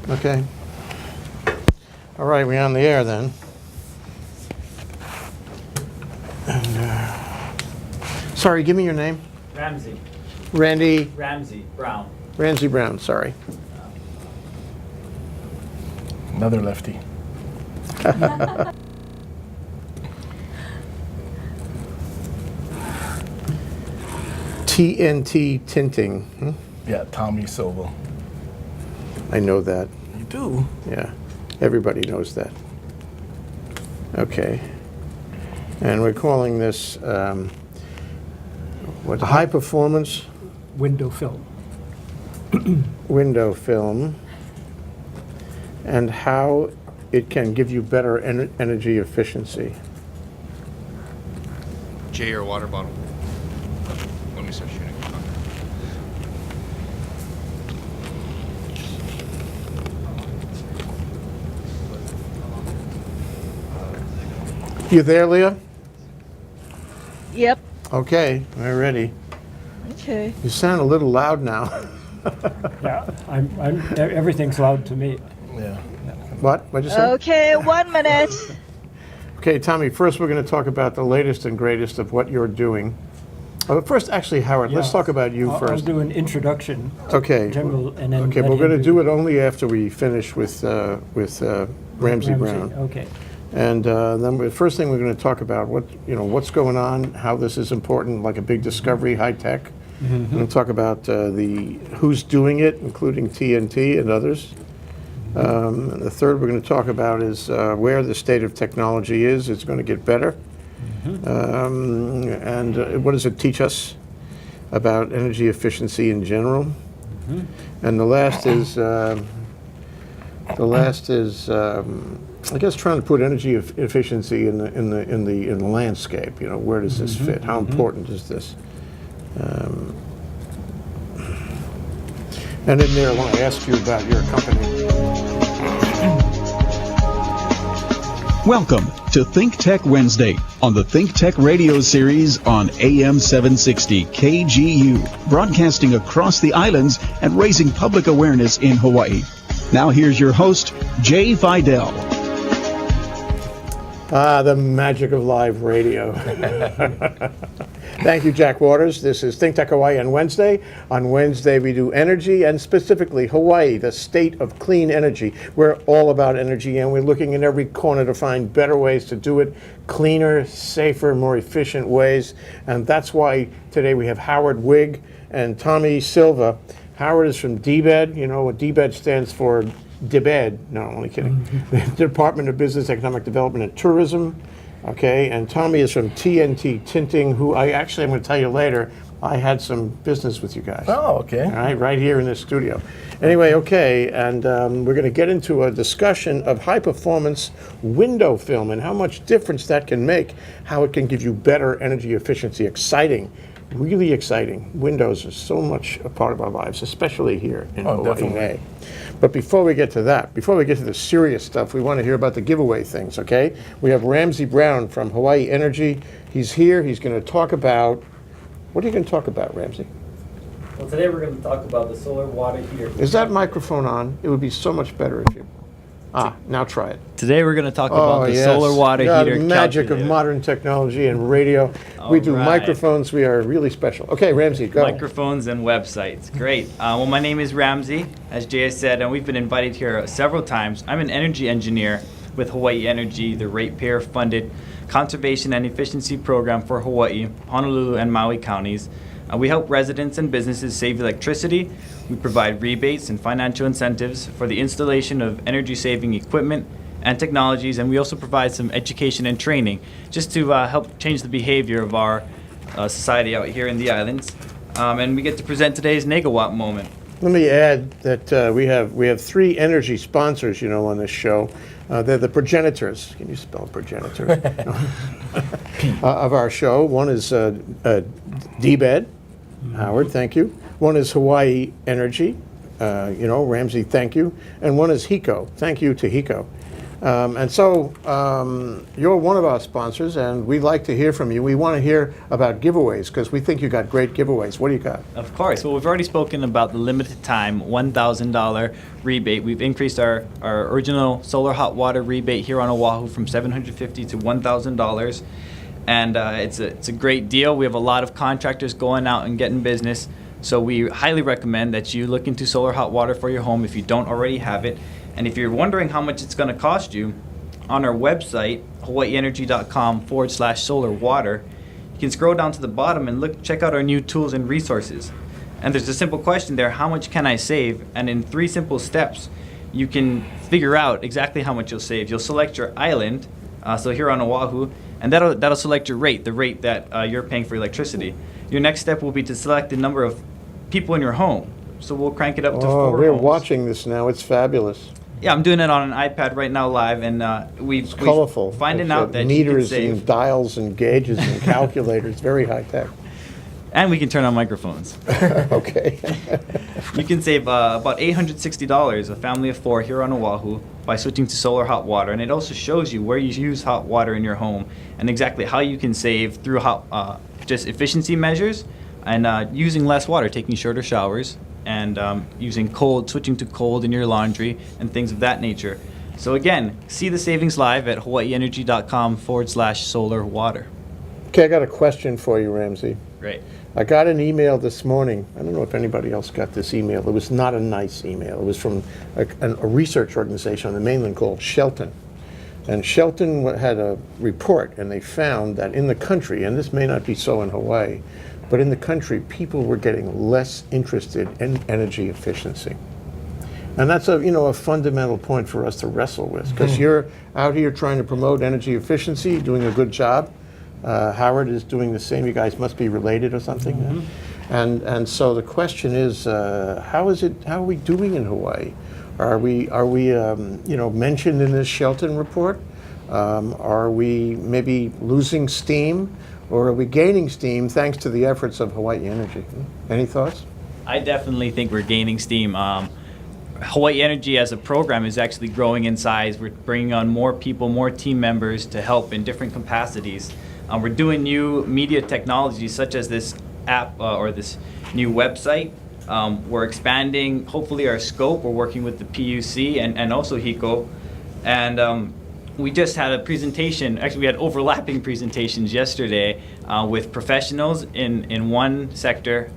Okay. All right, we're on the air then. And, sorry, give me your name. Ramsey. Randy. Ramsey Brown. Ramsey Brown, sorry. Another lefty. TNT Tinting. Yeah, Tommy Silva. I know that. You do? Yeah, everybody knows that. Okay. And we're calling this what? High performance window film. window film, and how it can give you better energy efficiency. Jay, your water bottle. Let me start shooting. You there, Leah? Yep. Okay, we're ready. Okay. You sound a little loud now. Yeah, everything's loud to me. Yeah. What? What'd you say? Okay, 1 minute. Okay, Tommy, first we're going to talk about the latest and greatest of what you're doing. First, actually, Howard, let's Yeah. talk about you I'll first. do an introduction. Okay. General, and then Okay, let we're going to him do it only after we finish with Ramsey Brown. Okay. And then the first thing we're going to talk about what's going on, how this is important, like a big discovery, high tech. We're going to talk about the who's doing it, including TNT and others. And the third we're going to talk about is where the state of technology is. It's going to get better. And what does it teach us about energy efficiency in general? And the last is I guess trying to put energy efficiency in the landscape. You know, where does this fit? How important is this? And in there, I want to ask you about your company. Welcome to ThinkTech Wednesday on the ThinkTech radio series on AM 760 KGU, broadcasting across the islands and raising public awareness in Hawaii. Now here's your host, Jay Fidell. The magic of live radio. Thank you, Jack Waters. This is ThinkTech Hawaii on Wednesday. On Wednesday, we do energy, and specifically Hawaii, the state of clean energy. We're all about energy, and we're looking in every corner to find better ways to do it, cleaner, safer, more efficient ways. And that's why today we have Howard Wiig and Tommy Silva. Howard is from DBED. You know what DBED stands for? DBED. No, I'm only kidding. The Department of Business, Economic Development, and Tourism. Okay, and Tommy is from TNT Tinting, who I'm going to tell you later, I had some business with you guys. Oh, okay. All right here in this studio. Anyway, okay, and we're going to get into a discussion of high-performance window film and how much difference that can make, how it can give you better energy efficiency. Exciting, really exciting. Windows are so much a part of our lives, especially here in Hawaii. Definitely. But before we get to that, before we get to the serious stuff, we want to hear about the giveaway things, okay? We have Ramsey Brown from Hawaii Energy. He's here. He's going to talk about, what are you going to talk about, Ramsey? Well, today we're going to talk about the solar water heater. Is that microphone on? It would be so much better if you... now try it. Today we're going to talk about the solar water heater The magic of calculator. modern technology and radio. We do right. microphones. We are really special. Okay, Ramsey, go. Microphones and websites. Great. Well, my name is Ramsey, as Jay said, and we've been invited here several times. I'm an energy engineer with Hawaii Energy, the ratepayer-funded conservation and efficiency program for Hawaii, Honolulu, and Maui counties. We help residents and businesses save electricity. We provide rebates and financial incentives for the installation of energy-saving equipment and technologies, and we also provide some education and training just to help change the behavior of our society out here in the islands. And we get to present today's Negawatt moment. Let me add that we have three energy sponsors, on this show. They're the progenitors. Can you spell progenitor? Of our show. One is DBED. Howard, thank you. One is Hawaii Energy. Ramsey, thank you. And one is HECO. Thank you to HECO. And so you're one of our sponsors, and we'd like to hear from you. We want to hear about giveaways because we think you got great giveaways. What do you got? Of course. Well, we've already spoken about the limited time $1,000 rebate. We've increased our original solar hot water rebate here on Oahu from $750 to $1,000. And it's a great deal. We have a lot of contractors going out and getting business. So we highly recommend that you look into solar hot water for your home if you don't already have it. And if you're wondering how much it's going to cost you, on our website, hawaiienergy.com/solar water, you can scroll down to the bottom and check out our new tools and resources. And there's a simple question there, how much can I save? And in 3 simple steps, you can figure out exactly how much you'll save. You'll select your island, so here on Oahu, and that'll select your rate, the rate that you're paying for electricity. Your next step will be to select the number of people in your home. So we'll crank it up to 4 we're homes. watching this now. It's fabulous. Yeah, I'm doing it on an iPad right now live, and we've Colorful. finding It's, out that you can meters save. and dials and gauges and calculators. Very high tech. And we can turn on microphones. Okay. You can save about $860, a family of 4 here on Oahu, by switching to solar hot water. And it also shows you where you use hot water in your home and exactly how you can save through just efficiency measures and using less water, taking shorter showers, and switching to cold in your laundry and things of that nature. So again, see the savings live at hawaiienergy.com/solar water. Okay, I got a question for you, Ramsey. Great. I got an email this morning. I don't know if anybody else got this email. It was not a nice email. It was from a research organization on the mainland called Shelton. And Shelton had a report, and they found that in the country, and this may not be so in Hawaii, but in the country, people were getting less interested in energy efficiency. And that's a fundamental point for us to wrestle with, because you're out here trying to promote energy efficiency, doing a good job. Howard is doing the same. You guys must be related or something. Mm-hmm. And so the question is, how are we doing in Hawaii? Are we mentioned in this Shelton report? Are we maybe losing steam, or are we gaining steam thanks to the efforts of Hawaii Energy? Any thoughts? I definitely think we're gaining steam. Hawaii Energy as a program is actually growing in size. We're bringing on more people, more team members to help in different capacities. We're doing new media technologies such as this app or this new website. We're expanding, hopefully, our scope. We're working with the PUC and also HECO. And we just had a presentation. Actually, we had overlapping presentations yesterday with professionals in one sector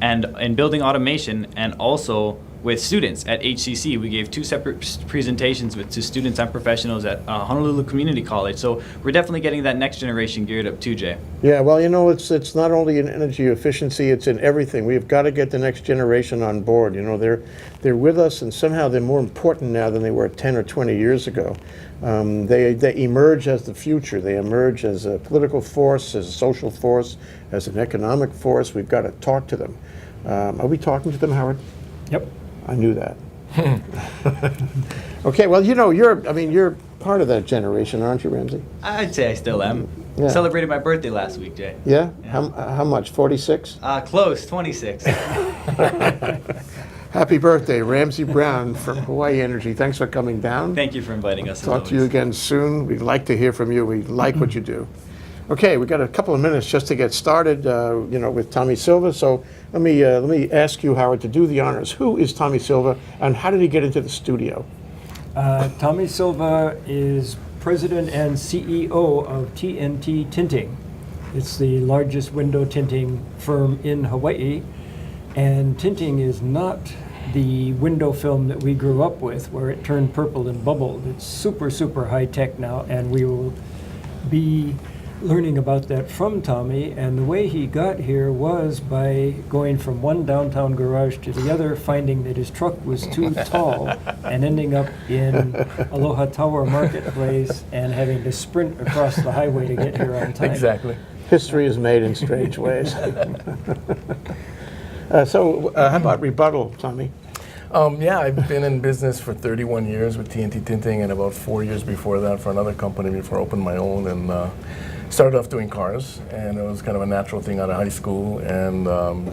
and in building automation, and also with students at HCC. We gave 2 separate presentations to students and professionals at Honolulu Community College. So we're definitely getting that next generation geared up too, Jay. Yeah, well, it's not only in energy efficiency, it's in everything. We've got to get the next generation on board. They're with us, and somehow they're more important now than they were 10 or 20 years ago. They emerge as the future. They emerge as a political force, as a social force, as an economic force. We've got to talk to them. Are we talking to them, Howard? Yep. I knew that. Okay, well, you're part of that generation, aren't you, Ramsey? I'd say I still am. Yeah. Celebrated my birthday last week, Jay. Yeah? How much? 46? Close, 26. Happy birthday, Ramsey Brown from Hawaii Energy. Thanks for coming down. Thank you for inviting us. Talk to you again soon. We'd like to hear from you. We like what you do. Okay, we've got a couple of minutes just to get started, with Tommy Silva. So let me ask you, Howard, to do the honors. Who is Tommy Silva, and how did he get into the studio? Tommy Silva is president and CEO of TNT Tinting. It's the largest window tinting firm in Hawaii. And tinting is not the window film that we grew up with, where it turned purple and bubbled. It's super, super high tech now, and we will be learning about that from Tommy. And the way he got here was by going from one downtown garage to the other, finding that his truck was too tall, and ending up in Aloha Tower Marketplace and having to sprint across the highway to get here on time. Exactly. History is made in strange ways. So how about rebuttal, Tommy? Yeah, I've been in business for 31 years with TNT Tinting, and about 4 years before that for another company before I opened my own, and started off doing cars, and it was kind of a natural thing out of high school, and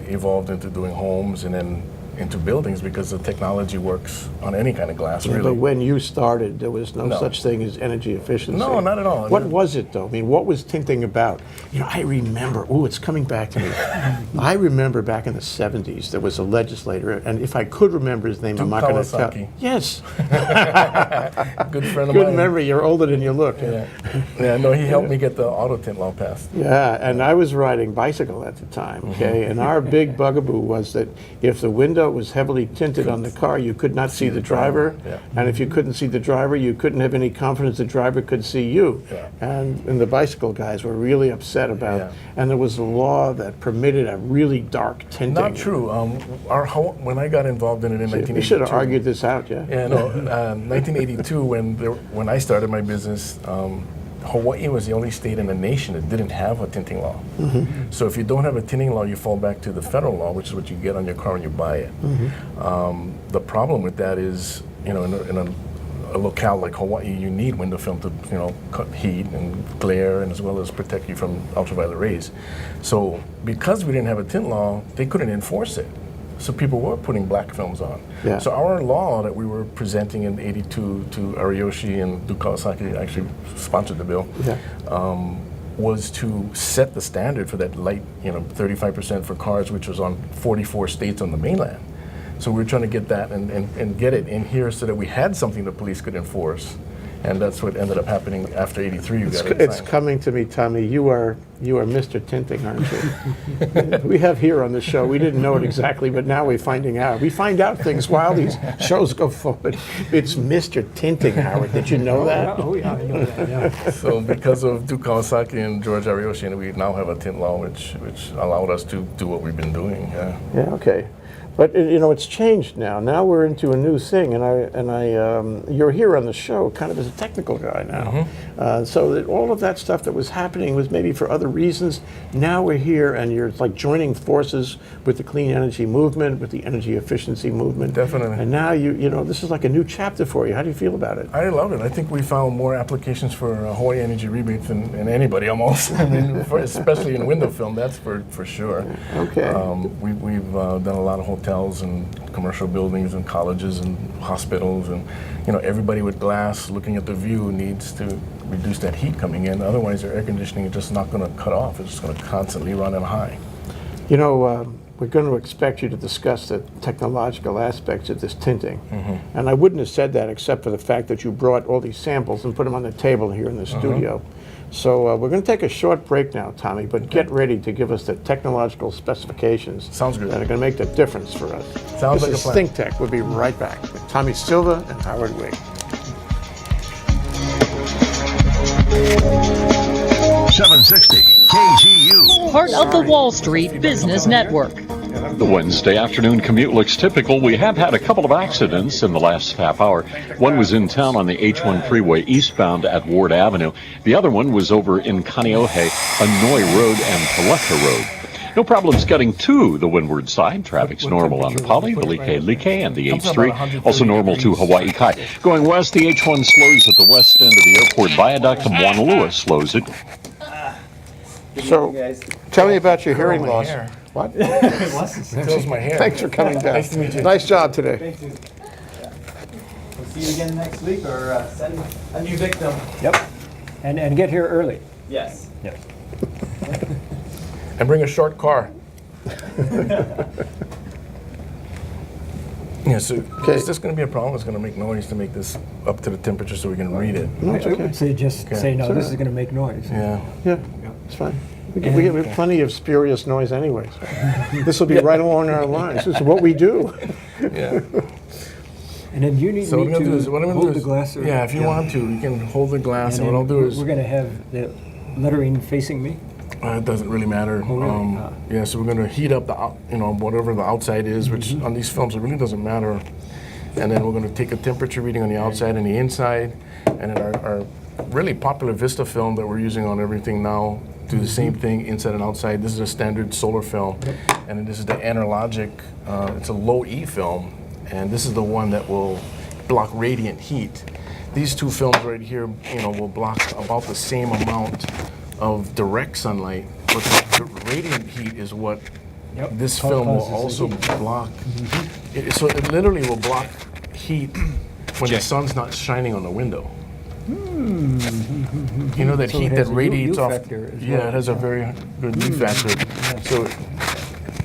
evolved into doing homes, and then into buildings because the technology works on any kind of glass, Yeah, really. but when you started, there was no No. such thing as energy efficiency. No, not at all. What was it, though? I mean, what was tinting about? You know, I remember, it's coming back to me. I remember back in the 70s, there was a legislator, and if I could remember his name, I'm Duke not going to tell. Kawasaki. Yes. Good friend of Good mine. memory. You're older than you look. Yeah, no, he helped me get the auto tint law passed. Yeah, and I was riding bicycle at the time, okay? And our big bugaboo was that if the window was heavily tinted on the car, you could not see the driver. Yeah. And if you couldn't see the driver, you couldn't have any confidence the driver could see you. Yeah. And the bicycle guys were really upset about it. And there was a law that permitted a really dark tinting. Not true. When I got involved in it in 1982. You should have argued this out, yeah? Yeah, no. 1982, when I started my business, Hawaii was the only state in the nation that didn't have a tinting law. So if you don't have a tinting law, you fall back to the federal law, which is what you get on your car when you buy it. The problem with that is, in a locale like Hawaii, you need window film to, cut heat and glare, and as well as protect you from ultraviolet rays. So because we didn't have a tint law, they couldn't enforce it. So people were putting black films on. Yeah. So our law that we were presenting in '82 to Ariyoshi and Duke Kawasaki actually sponsored the bill. Yeah. Was to set the standard for that light, 35% for cars, which was on 44 states on the mainland. So we were trying to get that and get it in here so that we had something the police could enforce. And that's what ended up happening after '83. It's coming to me, Tommy. You are Mr. Tinting, aren't you? We have here on the show. We didn't know it exactly, but now we're finding out. We find out things while these shows go forward. It's Mr. Tinting, Howard. Did you know that? Oh, yeah, I know that, yeah. So because of Duke Kawasaki and George Ariyoshi, we now have a tint law which allowed us to do what we've been doing. Yeah, okay. But it's changed now. Now we're into a new thing, and you're here on the show, kind of as a technical guy now. So that all of that stuff that was happening was maybe for other reasons. Now we're here, and you're like joining forces with the clean energy movement, with the energy efficiency movement. Definitely. And now this is like a new chapter for you. How do you feel about it? I love it. I think we found more applications for Hawaii energy rebates than anybody almost. I mean, especially in window film, that's for sure. Okay. We've done a lot of hotels and commercial buildings and colleges and hospitals, and everybody with glass looking at the view needs to reduce that heat coming in. Otherwise, their air conditioning is just not going to cut off. It's just going to constantly run on high. We're going to expect you to discuss the technological aspects of this tinting. And I wouldn't have said that except for the fact that you brought all these samples and put them on the table here in the studio. So we're going to take a short break now, Tommy, but get ready to give us the technological specifications. Sounds good. That are going to make the difference for us. Sounds like a This plan. is ThinkTech. We'll be right back with Tommy Silva and Howard Wiig. 760 KGU. Part of the Wall Street Business Network. The Wednesday afternoon commute looks typical. We have had a couple of accidents in the last half hour. One was in town on the H1 freeway eastbound at Ward Avenue. The other one was over in Kaneohe, Hanoi Road and Paleka Road. No problems getting to the windward side. Traffic's normal on the Poly, the Like, and the H3. Also normal to Hawaii Kai. Going west, the H1 slows at the west end of the airport viaduct. Moanalua slows it. So, tell me about your hearing my loss. hair. What? Fills my hair. Thanks for coming down. Nice to meet you. Nice job today. Thank you. We'll see you again next week, or send a new victim. Yep. And get here early. Yes. Yes. And bring a short car. Yeah, so is this going to be a problem? It's going to make noise to make this up to the temperature so we can read it. No, it's I okay. would say just say, no, this is going to make noise. Yeah. Yeah, it's fine. We have plenty of spurious noise anyway. So this will be right along our lines. This is what we do. Yeah. And then you need So me what I'm going to do is, to hold the glass. Or, yeah, if you want to, you can hold the glass, and what I'll do is, we're going to have the lettering facing me. it doesn't really matter. Oh, really? Yeah, so we're going to heat up the, whatever the outside is, which on these films it really doesn't matter. And then we're going to take a temperature reading on the outside and the inside, and then our really popular Vista film that we're using on everything now. Do the same thing inside and outside. This is a standard solar film, and then this is the Analogic. It's a low E film, and this is the one that will block radiant heat. These two films right here, will block about the same amount of direct sunlight, but the radiant heat is what Yep. This film will Causes the also heat. block. So it literally will block heat when the sun's not shining on the window. You know that So heat it that has a radiates U off. factor as Yeah, well. it has a very good U factor. So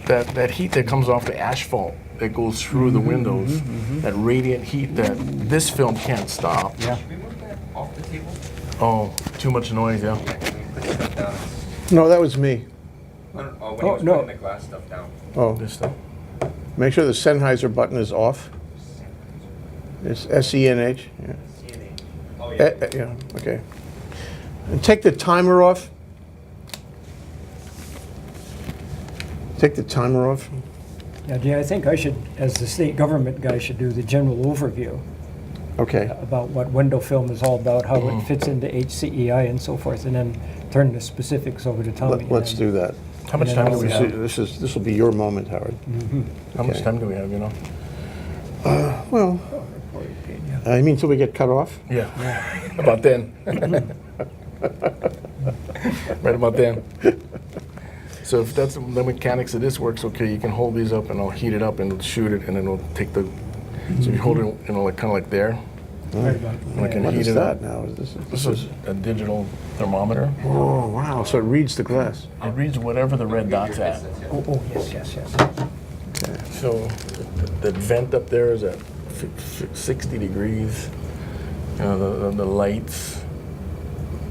that heat that comes off the asphalt that goes through the windows, that radiant heat that this film can't stop. Yeah. Should we move that off the table? Oh, too much noise, yeah. Put stuff down. No, that was me. When Oh, he was no. putting the glass stuff down. Oh, This stuff. make sure the Sennheiser button is off. It's SENH. Yeah. Oh, yeah. Yeah, okay. And take the timer off. Take the timer off. Yeah, Jay, I think I should, as the state government guy, should do the general overview Okay. about what window film is all about, how it fits into HCEI and so forth, and then turn the specifics over to Tommy. Let's do that. How much time do we have? This will be your moment, Howard. How much Okay. time do we have, you know? Well, I mean, till we get cut off. Yeah. About then. Right about then. So if that's the mechanics of this works, okay, you can hold these up and I'll heat it up and it'll shoot it and then it'll take the, so you hold it, you know, like kind of like there. Right about And I can What heat is it that up. now? This is a digital thermometer. Oh, wow. So it reads the glass. It reads whatever the red dot's at. Oh, yes. So the vent up there is at 60 degrees. You know, the lights.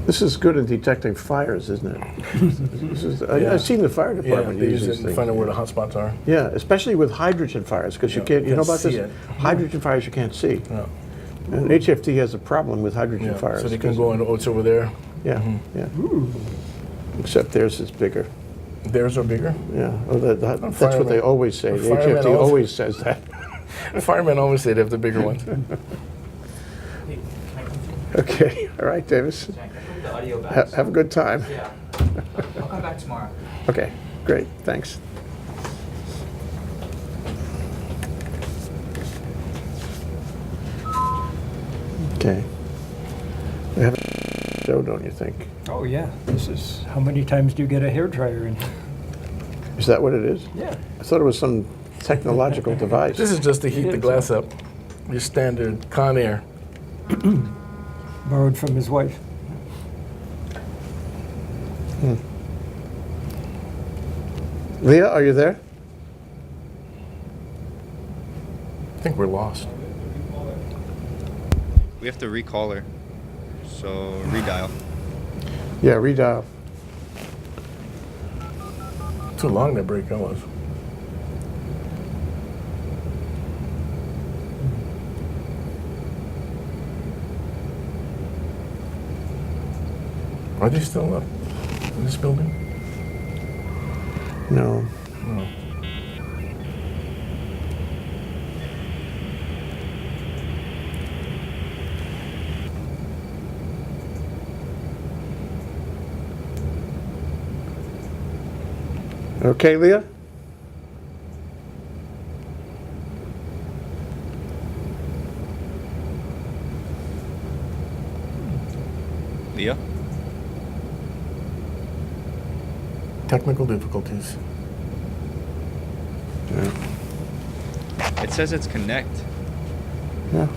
This is good at detecting fires, isn't it? Yeah. I've seen the fire Yeah, department they use use it these to things. find out where the hot spots are. Yeah, especially with hydrogen fires, because you Yeah, can't, you know can't about this? see it. Hydrogen fires you can't see. Yeah. And HFT has a problem with hydrogen Yeah. fires. So they can 'cause- go and, oh, it's over there. Yeah, yeah. Except theirs is bigger. Theirs are bigger. Yeah, oh, that's what firemen- they always say. The firemen HFT also- always says that. Firemen always say they have the bigger ones. Okay, all right, Davis. The audio back. Have a good time. Yeah. I'll come back tomorrow. Okay, great, thanks. Okay. We have a show, don't you think? Oh, yeah. This is, how many times do you get a hairdryer in here? Is that what it is? Yeah. I thought it was some technological device. This is just to heat the glass up. Your standard Con Air. Borrowed from his wife. Leah, are you there? I think we're lost. We have to recall her. So redial. Yeah, redial. Too long that break that was. Are they still up in this building? No. No. Okay, Leah? Leah? Technical difficulties. It says it's connect. Yeah.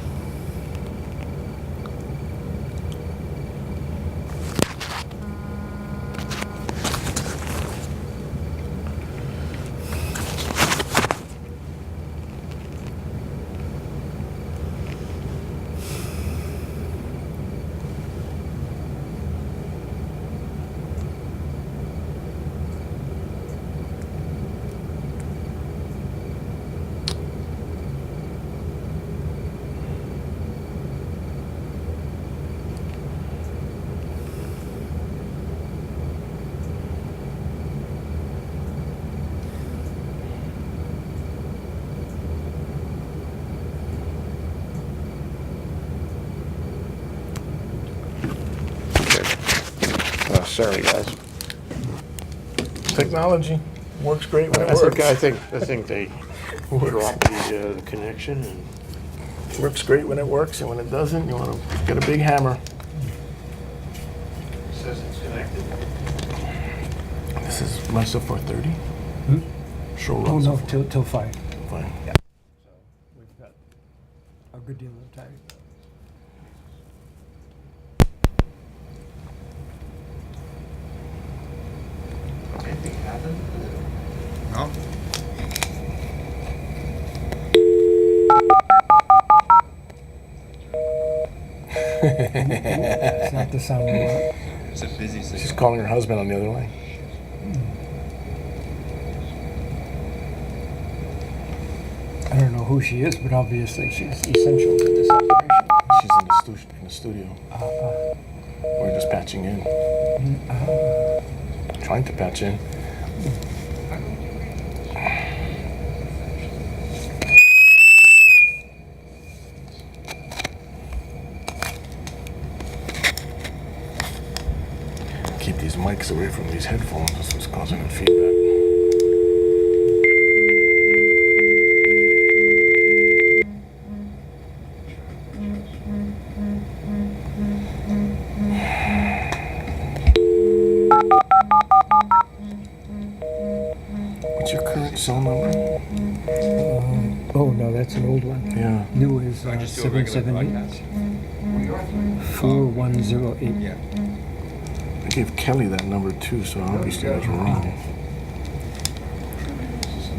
Sorry, guys. Technology works great when it I works. think they dropped the connection and Works great when it works, and when it doesn't, you want to get a big hammer. says it's connected. This is myself 430. Show Oh, runs no, off. till 5. Fine. We've got a good deal of time. No? It's not the sound we want. It's a busy She's signal. calling her husband on the other line. I don't know who she is, but obviously she's essential to this operation. She's in the studio. We're just patching in. Trying to patch in. Keep these mics away from these headphones. This is causing them feedback. What's your current cell number? Oh, no, that's an old one. Yeah. New is Just do a regular 778 4108. Yeah. I gave Kelly that number too, so obviously I was wrong.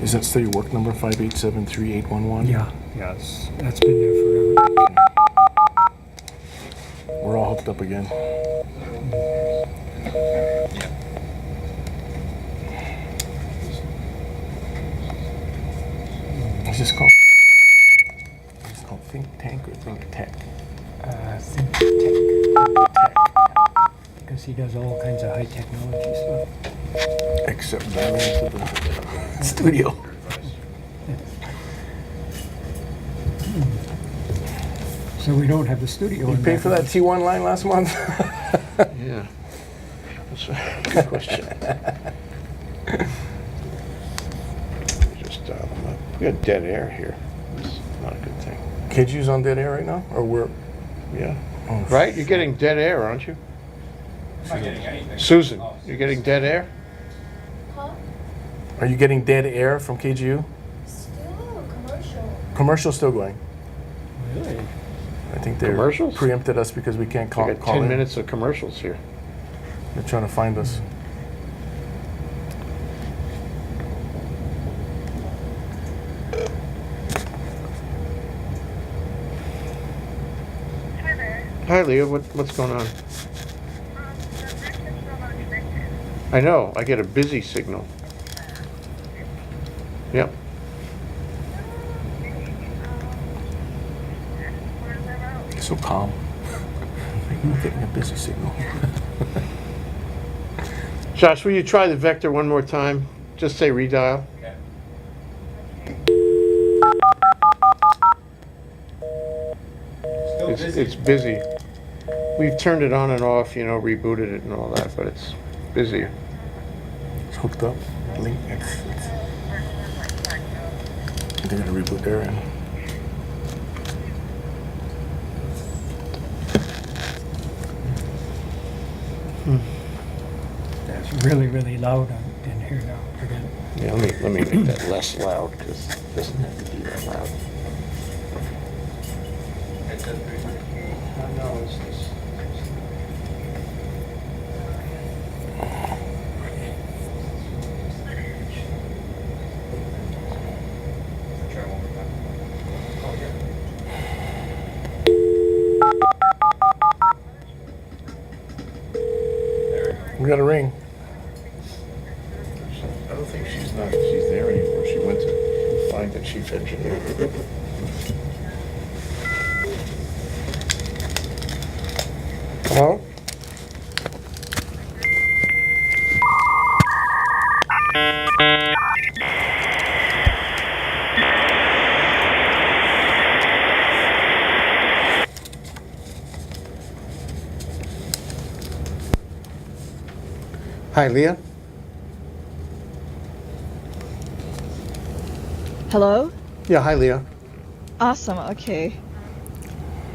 Is that still your work number, 5873811? Yeah, yes, that's been there forever. We're all hooked up again. Is this called? It's called Think Tank or Think Tech? ThinkTech. Because he does all kinds of high technology stuff. Except dialing into the studio. So we don't have a studio. You in paid for that T1 line last month? Yeah. That's a good question. Just, we got dead air here. It's not a good thing. KGU's on dead air right now? Or we're... Yeah. Oh, Right? You're getting dead air, aren't you? Susan, you're getting dead air? Are you getting dead air from KGU? Still commercial. Commercial's still going. Really? I think they Commercials? preempted us because we can't We call, got call 10 in. minutes of commercials here. They're trying to find us. Hi, Leah. What's going on? I know. I get a busy signal. Yep. So calm. I'm getting a busy signal. Josh, will you try the vector one more time? Just say redial. It's busy. We've turned it on and off, rebooted it and all that, but it's busy. It's hooked up. Link. They're gonna reboot their end. It's really, really loud in here now. Again. Yeah, let me make that less loud because it doesn't have to be that loud. No, it's this. We got a ring. I don't think she's there anymore. She went to find the chief engineer. Hello? Hi, Leah. Hello? Yeah, hi, Leah. Awesome, okay.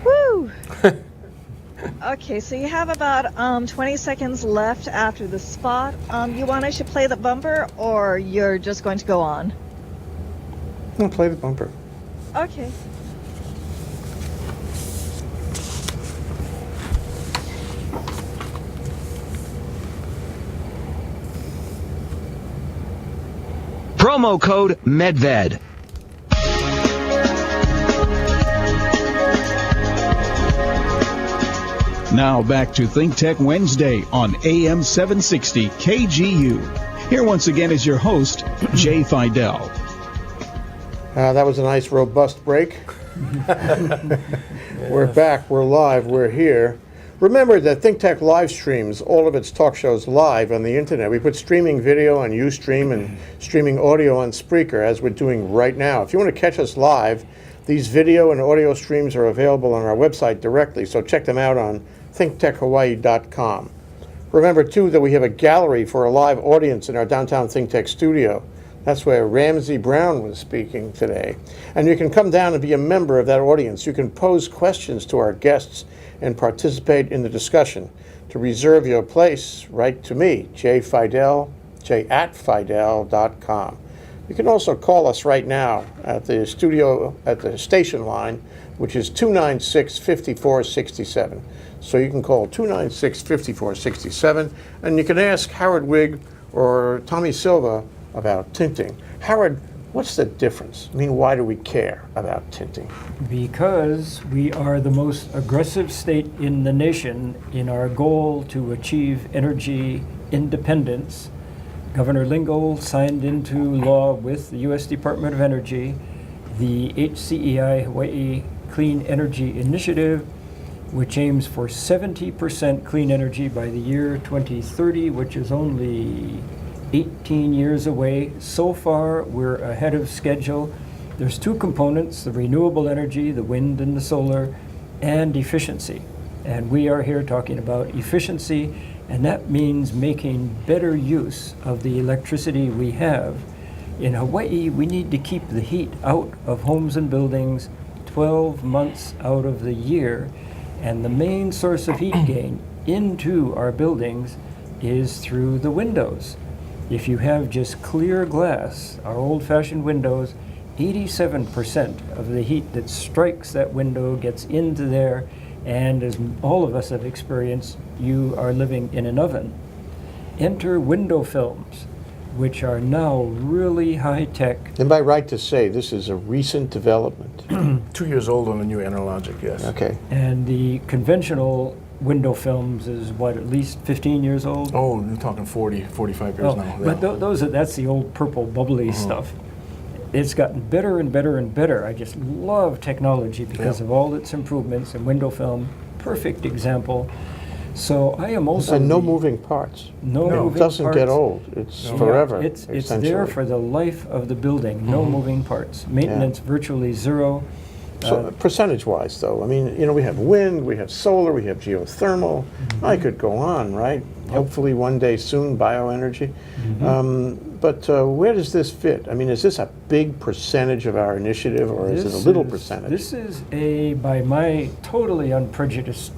Woo! Okay, so you have about 20 seconds left after the spot. You want us to play the bumper, or you're just going to go on? I'll play the bumper. Okay. Promo code MEDVED. Now back to ThinkTech Wednesday on AM 760 KGU. Here once again is your host, Jay Fidell. That was a nice, robust break. We're back. We're live. We're here. Remember that ThinkTech live streams all of its talk shows live on the internet. We put streaming video on Ustream and streaming audio on Spreaker, as we're doing right now. If you want to catch us live, these video and audio streams are available on our website directly, so check them out on thinktechhawaii.com. Remember, too, that we have a gallery for a live audience in our downtown ThinkTech studio. That's where Ramsey Brown was speaking today. And you can come down and be a member of that audience. You can pose questions to our guests and participate in the discussion. To reserve your place, write to me, Jay Fidell, j@fidell.com. You can also call us right now at the studio, at the station line, which is 296-5467. So you can call 296-5467, and you can ask Howard Wiig or Tommy Silva about tinting. Howard, what's the difference? I mean, why do we care about tinting? Because we are the most aggressive state in the nation in our goal to achieve energy independence. Governor Lingle signed into law with the U.S. Department of Energy the HCEI Hawaii Clean Energy Initiative, which aims for 70% clean energy by the year 2030, which is only 18 years away. So far, we're ahead of schedule. There's two components, the renewable energy, the wind and the solar, and efficiency. And we are here talking about efficiency, and that means making better use of the electricity we have. In Hawaii, we need to keep the heat out of homes and buildings 12 months out of the year, and the main source of heat gain into our buildings is through the windows. If you have just clear glass, our old-fashioned windows, 87% of the heat that strikes that window gets into there, and as all of us have experienced, you are living in an oven. Enter window films, which are now really high-tech. Am I right to say this is a recent development? 2 years old on the new Analogic, yes. Okay. And the conventional window films is what, at least 15 years old? Oh, you're talking 40, 45 years now. But that's the old purple bubbly stuff. It's gotten better and better and better. I just love technology because of all its improvements, and window film, perfect example. So I am also and no moving parts. No moving parts. It doesn't get old. It's forever. It's there for the life of the building. No moving parts. Maintenance virtually zero. So percentage-wise, though, I mean, you know, we have wind, we have solar, we have geothermal. I could go on, right? Hopefully one day soon, bioenergy. But where does this fit? I mean, is this a big percentage of our initiative, or is it a little percentage? This is by my totally unprejudiced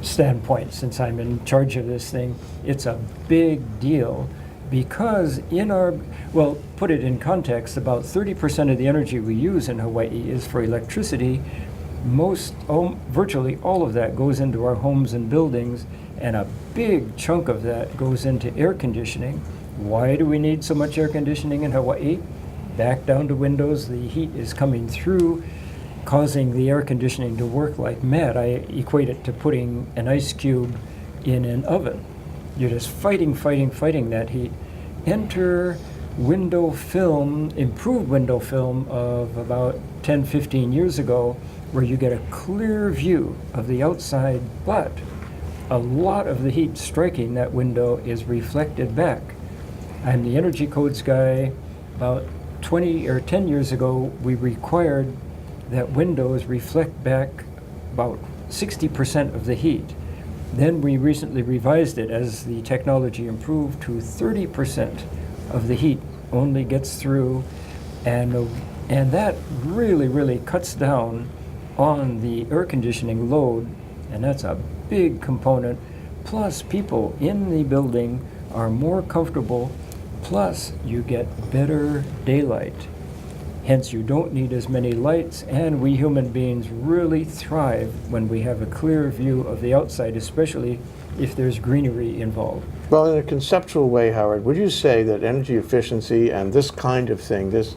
standpoint, since I'm in charge of this thing, it's a big deal. Because put it in context, about 30% of the energy we use in Hawaii is for electricity. Virtually all of that goes into our homes and buildings, and a big chunk of that goes into air conditioning. Why do we need so much air conditioning in Hawaii? Back down to windows, the heat is coming through, causing the air conditioning to work like mad. I equate it to putting an ice cube in an oven. You're just fighting that heat. Enter window film, improved window film of about 10, 15 years ago, where you get a clear view of the outside, but a lot of the heat striking that window is reflected back. I'm the energy codes guy. About 20 or 10 years ago, we required that windows reflect back about 60% of the heat. Then we recently revised it as the technology improved to 30% of the heat only gets through, and that really cuts down on the air conditioning load and that's a big component. Plus, people in the building are more comfortable, plus you get better daylight. Hence, you don't need as many lights, and we human beings really thrive when we have a clear view of the outside, especially if there's greenery involved. Well, in a conceptual way, Howard, would you say that energy efficiency and this kind of thing, this,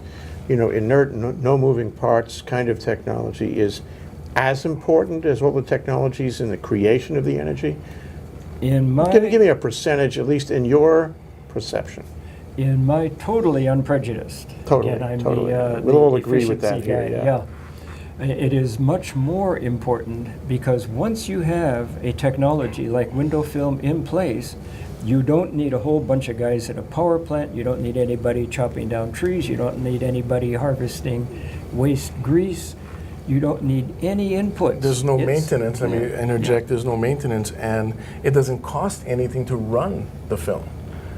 inert, no moving parts kind of technology is as important as all the technologies in the creation of the energy? In my Give me a percentage, at least in your perception. In my totally unprejudiced. Totally, Again, I'm totally. the We'll all agree with efficiency that here, guy, yeah. It is much more important because once you have a technology like window film in place, you don't need a whole bunch of guys at a power plant. You don't need anybody chopping down trees. You don't need anybody harvesting waste grease. You don't need any inputs. There's no maintenance. Let me interject. There's no maintenance, and it doesn't cost anything to run the film.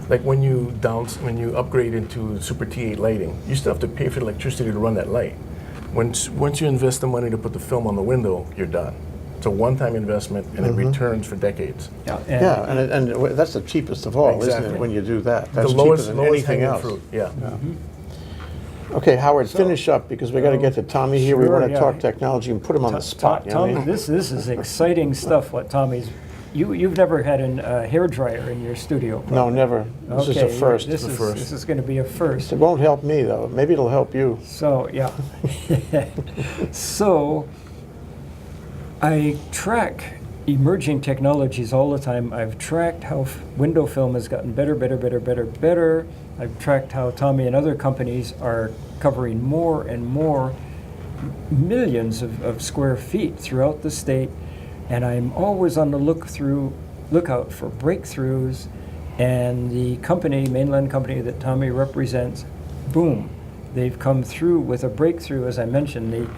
Like when you upgrade into Super T8 lighting, you still have to pay for electricity to run that light. Once you invest the money to put the film on the window, you're done. It's a one-time investment, and it returns for decades. And that's the cheapest of all, isn't it, when you do that? That's the lowest, cheaper than anything hanging else. fruit. Yeah. Okay, Howard, finish up, because we got to get to Tommy here. We Sure, want to yeah. talk technology and put him on the spot. Tommy, this is exciting stuff. What Tommy's, you've never had a hair dryer in your studio? Probably. No, never. This is a first. This is going to be a first. It won't help me though. Maybe it'll help you. So yeah. So I track emerging technologies all the time. I've tracked how window film has gotten better. I've tracked how Tommy and other companies are covering more and more millions of square feet throughout the state, and I'm always on the lookout for breakthroughs. And the mainland company that Tommy represents, boom, they've come through with a breakthrough. As I mentioned, the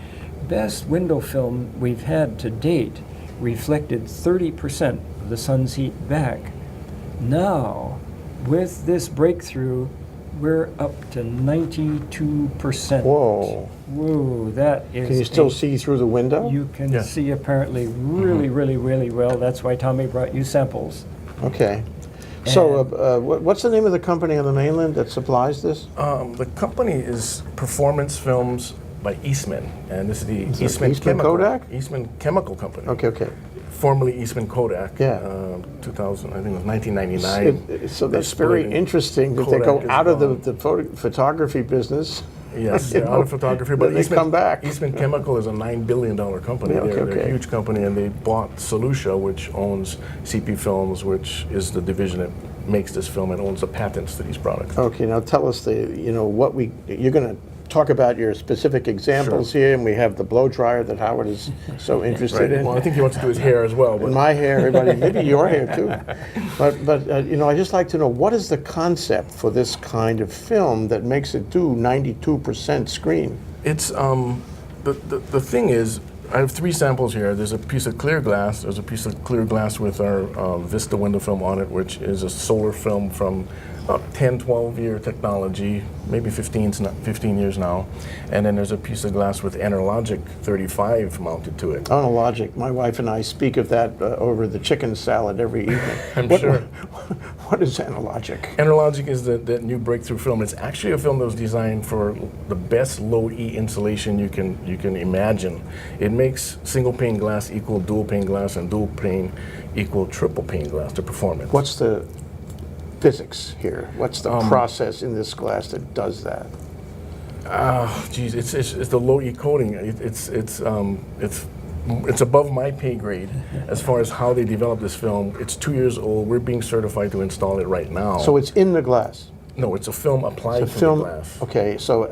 best window film we've had to date reflected 30% of the sun's heat back. Now, with this breakthrough, we're up to 92%. Whoa. Whoa, that is... Can you still see through the window? You can see apparently really well. That's why Tommy brought you samples. Okay. So what's the name of the company on the mainland that supplies this? The company is Performance Films by Eastman, and this is the Eastman Kodak? Eastman Chemical Company. Okay. Formerly Eastman Kodak. Yeah. 2000, I think it was 1999. So that's very interesting that they go out of the photography business. Yes, they're out of photography, but they come back. Eastman Chemical is a $9 billion company. Yeah, They're a huge company, and they bought Solutia, which owns CP Films, which is the division that makes this film and owns the patents to these products. Okay, now tell us you're going to talk about your specific examples here, and we have the blow dryer that Howard is so interested in. Well, I think he wants to do his hair as well. But. My hair, everybody, maybe your hair too. But I just like to know, what is the concept for this kind of film that makes it do 92% screen? It's the thing is, I have 3 samples here. There's a piece of clear glass. There's a piece of clear glass with our Vista window film on it, which is a solar film from 10, 12-year technology, maybe 15 years now. And then there's a piece of glass with Analogic 35 mounted to it. Analogic. My wife and I speak of that over the chicken salad every evening. I'm sure. What is Analogic? Analogic is the new breakthrough film. It's actually a film that was designed for the best low-E insulation you can imagine. It makes single-pane glass equal dual-pane glass, and dual-pane equal triple-pane glass to performance. What's the physics here? What's the process in this glass that does that? Geez, it's the low-E coating. It's above my pay grade as far as how they developed this film. It's 2 years old. We're being certified to install it right now. So it's in the glass? No, it's a film applied to the glass. Okay, so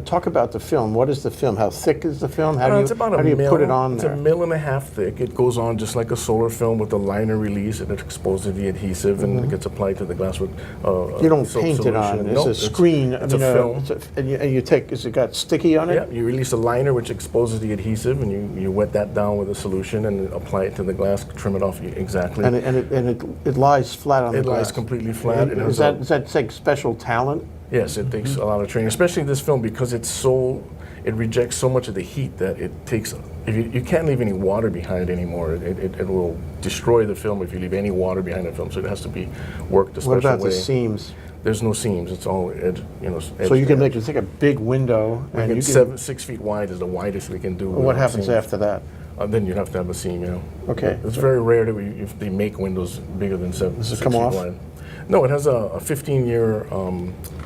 talk about the film. What is the film? How thick is the film? How It's about do you put it on It's there? a 1.5 mils thick. It goes on just like a solar film with a liner release, and it exposes the adhesive, and it gets applied to the glass with you don't paint it on. It's a screen. It's a film. And you take. Is it got sticky on it? Yeah, you release a liner which exposes the adhesive, and you wet that down with a solution and apply it to the glass, trim it off exactly. And it lies flat on the glass. It lies completely flat. Does that take special talent? Yes, it takes a lot of training, especially this film, because it's it rejects so much of the heat that it takes. If you can't leave any water behind anymore. It will destroy the film if you leave any water behind the film. So it has to be worked a special way. What about the seams? There's no seams. It's all edge. Edge so you can edge. make it's like a big window, and you can 6 feet wide is the widest we can do. What without happens seams. after that? Then you'd have to have a seam. Okay. It's very rare that if they make windows bigger than 7. Does it 6 come feet off? wide. No, it has a 15-year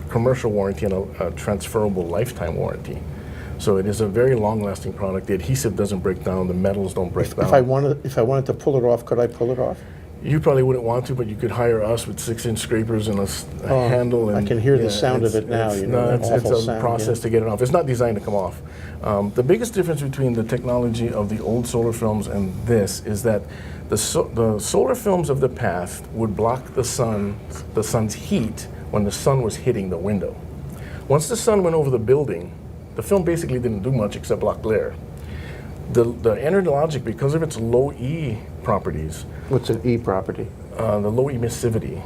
commercial warranty and a transferable lifetime warranty. So it is a very long-lasting product. The adhesive doesn't break down. The metals don't break down. If I wanted to pull it off, could I pull it off? You probably wouldn't want to, but you could hire us with 6-inch scrapers and a handle. And I can hear the sound of it now. It's awful a sound, process to get it off. It's not designed to come off. The biggest difference between the technology of the old solar films and this is that the solar films of the past would block the sun's heat when the sun was hitting the window. Once the sun went over the building, the film basically didn't do much except block glare. The Enerlogic, because of its low E properties. What's an E property? The low emissivity.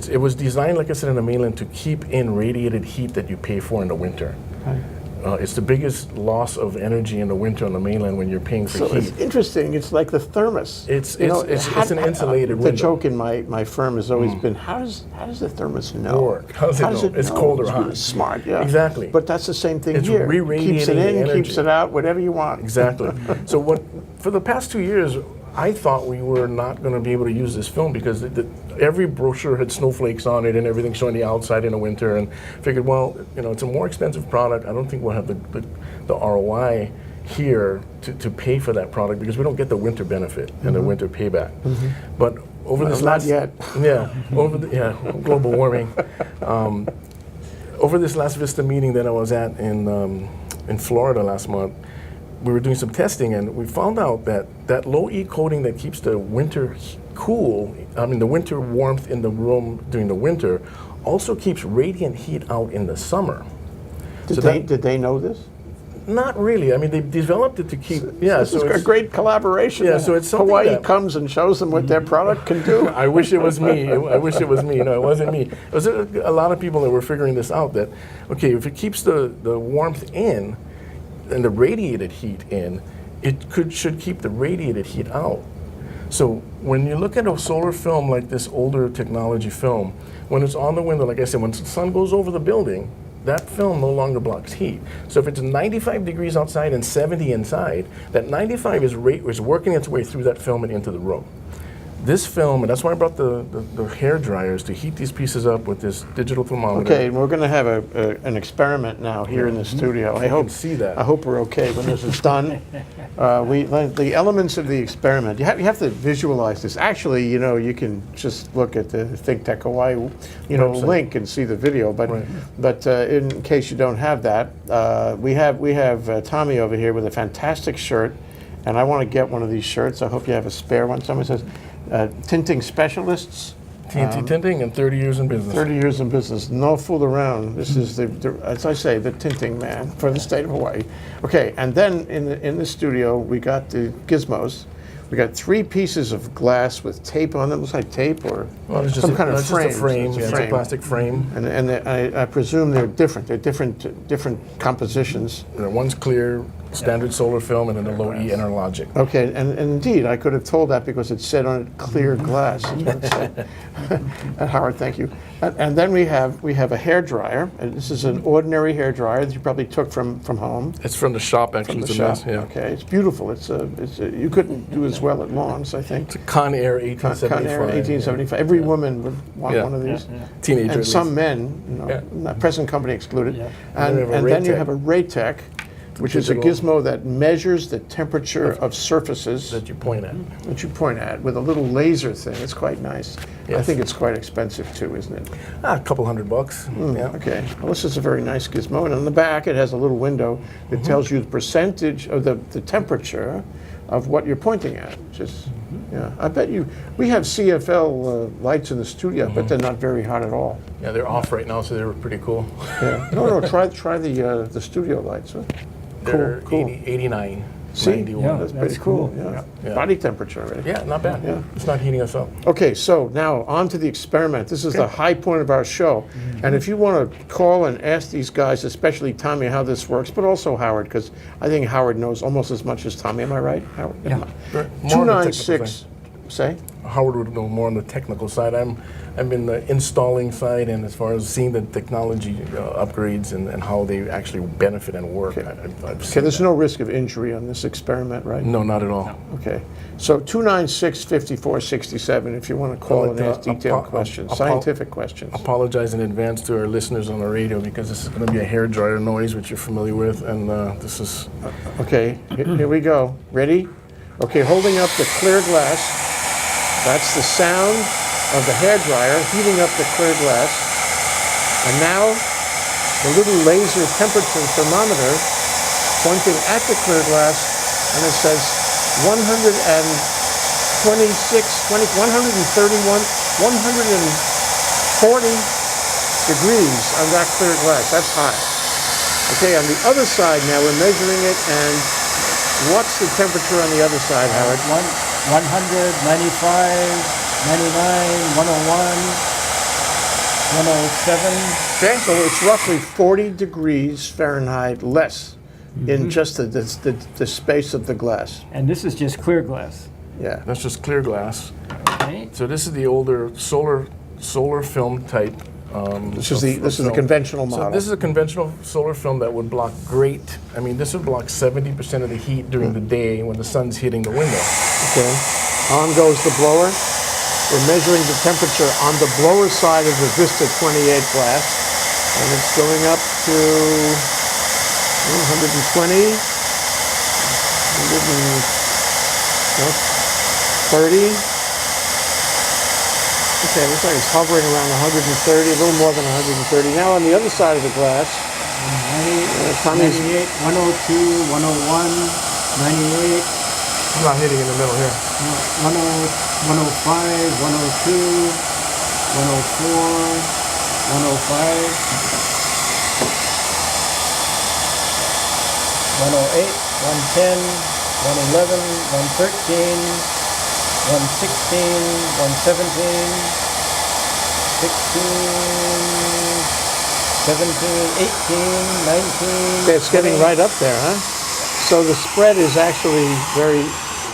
It was designed, like I said, in the mainland to keep in radiated heat that you pay for in the winter. Right. It's the biggest loss of energy in the winter on the mainland when you're paying for So heat. it's interesting. It's like the thermos. It's an insulated The window. joke in my firm has always been, how does the thermos know? Work. How does it know? It's know? cold or It's hot. really smart, yeah. Exactly. But that's the same thing It's here. re-radiating Keeps it the in, energy. keeps it out, whatever you want. Exactly. So for the past 2 years, I thought we were not going to be able to use this film because every brochure had snowflakes on it and everything showing the outside in the winter, and figured, well, it's a more expensive product. I don't think we'll have the ROI here to pay for that product because we don't get the winter benefit and the winter payback. But over this not last yet. Global warming. Over this last Vista meeting that I was at in Florida last month, we were doing some testing and we found out that low E coating that keeps the winter the winter warmth in the room during the winter also keeps radiant heat out in the summer. Did they know this? Not really. I mean, they developed it to keep. This is a great collaboration. Yeah, so it's something Hawaii that comes and shows them what their product can do. I wish it was me. I wish it was me. No, it wasn't me. It was a lot of people that were figuring this out. That okay, if it keeps the warmth in and the radiated heat in, it should keep the radiated heat out. So when you look at a solar film like this older technology film, when it's on the window, like I said, when the sun goes over the building, that film no longer blocks heat. So if it's 95 degrees outside and 70 inside, that 95 is working its way through that film and into the room. This film, and that's why I brought the hair dryers to heat these pieces up with this digital thermometer. Okay, we're going to have an experiment now here in the studio. I hope see that. I hope we're okay when this is done. The elements of the experiment. You have to visualize this. Actually, you can just look at the ThinkTech Hawaii, Website. link and see the video. But in case you don't have that, we have Tommy over here with a fantastic shirt, and I want to get one of these shirts. I hope you have a spare one. Someone says. Tinting specialists. TNT Tinting and 30 years in business. 30 years in business. No fool around. This is, as I say, the tinting man for the state of Hawaii. Okay, and then in the studio, we got the gizmos. We got 3 pieces of glass with tape on them. Looks like tape or some kind of frame. Just a frame. It's a plastic frame. And I presume they're different. They're different compositions. One's clear, standard solar film, and then the low E Enerlogic. Okay, and indeed, I could have told that because it said on it clear glass. Is what it said. Howard, thank you. And then we have a hair dryer, and this is an ordinary hair dryer that you probably took from home. It's from the shop, actually. From the it's a shop. mess, yeah. Okay, it's beautiful. You couldn't do as well at Lawns, I think. It's a Conair 1875. Conair 1875. Yeah. Every woman would want one of these. Teenager. And some men, present company excluded. Yeah. And then you have a Raytech, which is a digital gizmo that measures the temperature of surfaces that you point at. With a little laser thing. It's quite nice. Yes. I think it's quite expensive too, isn't it? A couple $100. Yeah. Okay. Well, this is a very nice gizmo, and on the back it has a little window that tells you the percentage of the temperature of what you're pointing at. Yeah. I bet we have CFL lights in the studio, but they're not very hot at all. Yeah, they're off right now, so they were pretty cool. Yeah. No. Try the studio lights. Huh? They're Cool. 89. See? 91. Yeah. That's That's pretty cool. cool. Yeah. Yeah. Body temperature already. Yeah, not bad. Yeah. It's not heating us up. Okay, so now on to the experiment. This is the high point of our show. And if you want to call and ask these guys, especially Tommy, how this works, but also Howard, because I think Howard knows almost as much as Tommy. Am I right, Howard? Yeah. More on the technical 296, say? Howard would know more on the technical side. I'm in the installing side, and as far as seeing the technology upgrades and how they actually benefit and work. Okay. I've Okay, seen there's that. no risk of injury on this experiment, right? No, not at all. Okay, so 296-5467 if you want to call I'd and like ask to detailed questions, scientific questions. Apologize in advance to our listeners on the radio because this is going to be a hairdryer noise, which you're familiar with, and this is. Okay, here we go. Ready? Okay, holding up the clear glass. That's the sound of the hairdryer heating up the clear glass. And now the little laser temperature thermometer pointing at the clear glass, and it says 126, 131, 140 degrees on that clear glass. That's high. Okay, on the other side now we're measuring it, and what's the temperature on the other side, Howard? 100, 95, 99, 101, 107. Okay, so it's roughly 40 degrees Fahrenheit less in just the space of the glass. And this is just clear glass. Yeah. That's just clear glass. Okay. So this is the older solar film type. This is the conventional model. So this is a conventional solar film that would block this would block 70% of the heat during the day when the sun's hitting the window. Okay. On goes the blower. We're measuring the temperature on the blower side of the Vista 28 glass, and it's going up to 120, 130. Okay, looks like it's hovering around 130, a little more than 130. Now on the other side of the glass, 98, 102, 101, 98. I'm not hitting in the middle here. 105, 102, 104, 105, 108, 110, 111, 113, 116, 117, 16, 17, 18, 19. it's getting 20. right up there, huh? So the spread is actually very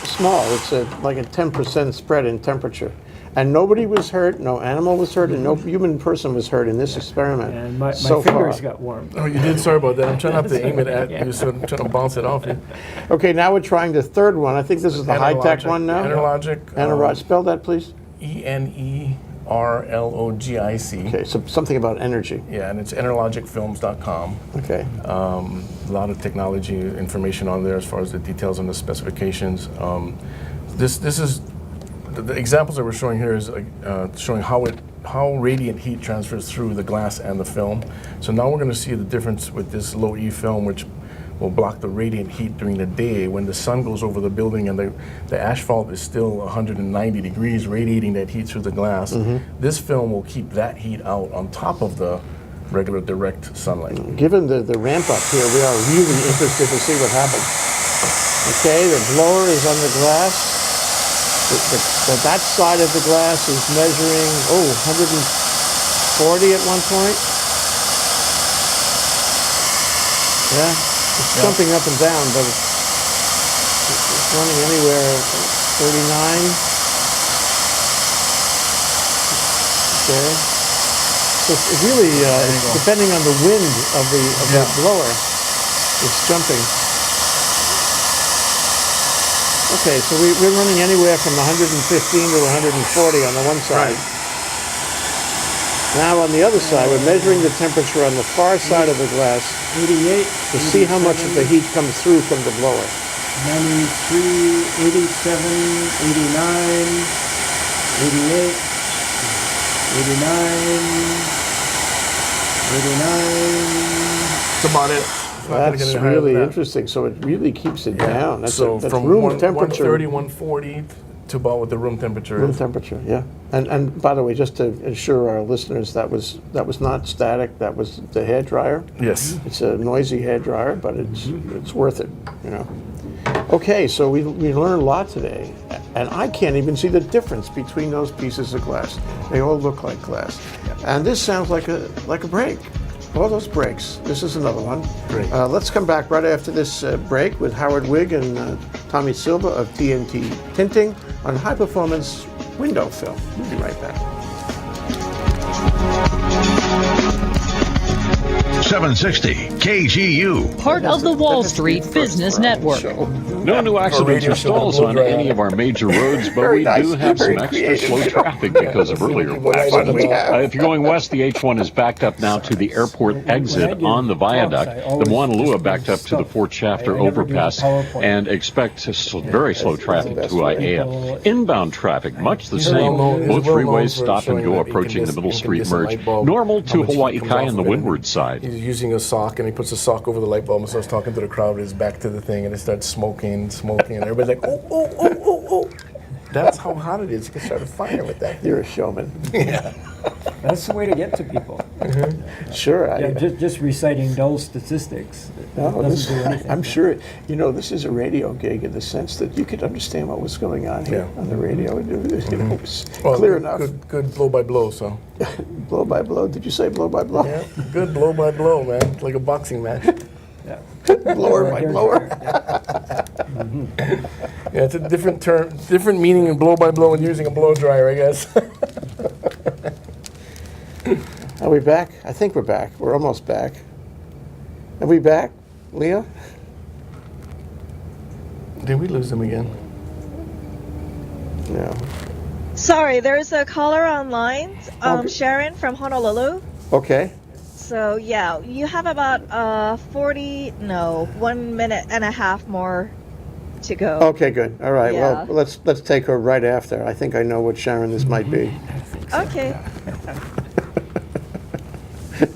small. It's like a 10% spread in temperature. And nobody was hurt, no animal was hurt, and no human person was hurt in this experiment. And my so fingers far. got warm. Oh, you did? Sorry about that. I'm trying not to aim it at you, so I'm trying to bounce it off you. Okay, now we're trying the third one. I think this is the high-tech Analogic- one now. Analogic. Spell that, please. ENERLOGIC. Okay, so something about energy. Yeah, and it's enerlogicfilms.com. Okay. A lot of technology information on there as far as the details and the specifications. This is the examples that we're showing here is showing how radiant heat transfers through the glass and the film. So now we're going to see the difference with this low E film, which will block the radiant heat during the day when the sun goes over the building and the asphalt is still 190 degrees, radiating that heat through the glass. This film will keep that heat out on top of the regular direct sunlight. Given the ramp up here, we are really interested to see what happens. Okay, the blower is on the glass. That side of the glass is measuring, 140 at one point. Yeah, it's jumping up and down, but it's running anywhere 39. Okay. So it's really, depending on the wind of the blower, it's jumping. Okay, so we're running anywhere from 115 to 140 on the one side. Right. Now on the other side, we're measuring the temperature on the far side of the glass 88. to see how much of the heat comes through from the blower. 93, 87, 89, 88, 89, 89. That's about it. It's not gonna That's get any higher than really that. interesting. So it really keeps it down. That's, So that's from room temperature. 130, 140 to about what the room temperature Room is. temperature, yeah. And by the way, just to assure our listeners, that was not static. That was the hair dryer. Yes. It's a noisy hair dryer, but it's worth it, you know. Okay, so we learned a lot today, and I can't even see the difference between those pieces of glass. They all look like glass, and this sounds like a break. All those breaks. This is another one. Great. Let's come back right after this break with Howard Wiig and Tommy Silva of TNT Tinting on high performance window film. We'll be right back. 760 KGU. Part of the Wall Street Business Network. No new accidents or stalls on any of our major roads, but we do have some extra slow traffic because of earlier accidents. If you're going west, the H1 is backed up now to the airport exit on the viaduct. The Moanalua backed up to the Fort Shafter overpass, and expect very slow traffic to Aiea. Inbound traffic, much the same. Both freeways stop and go approaching the Middle Street merge. Normal to Hawaii Kai on the windward side. He's using a sock, and he puts a sock over the light bulb and starts talking to the crowd. His back to the thing, and it starts smoking, and everybody's like, oh. That's how hot it is. You can start a fire with that. You're a showman. Yeah. That's the way to get to people. Sure. Yeah, just reciting dull statistics. No, Doesn't do anything. I'm sure, this is a radio gig in the sense that you could understand what was going on here on the radio. It's clear enough. Good blow by blow, so. Blow by blow? Did you say blow by blow? Yeah, good blow by blow, man. It's like a boxing match. Yeah. Blower by blower. Yeah, it's a different term, different meaning in blow by blow and using a blow dryer, I guess. Are we back? I think we're back. We're almost back. Are we back, Leah? Did we lose them again? No. Sorry, there's a caller online, Okay. Sharon from Honolulu. Okay. So yeah, you have about 1 minute and a half more to go. Okay, good. All right. Yeah. Well, let's take her right after. I think I know what Sharon this might be. Okay.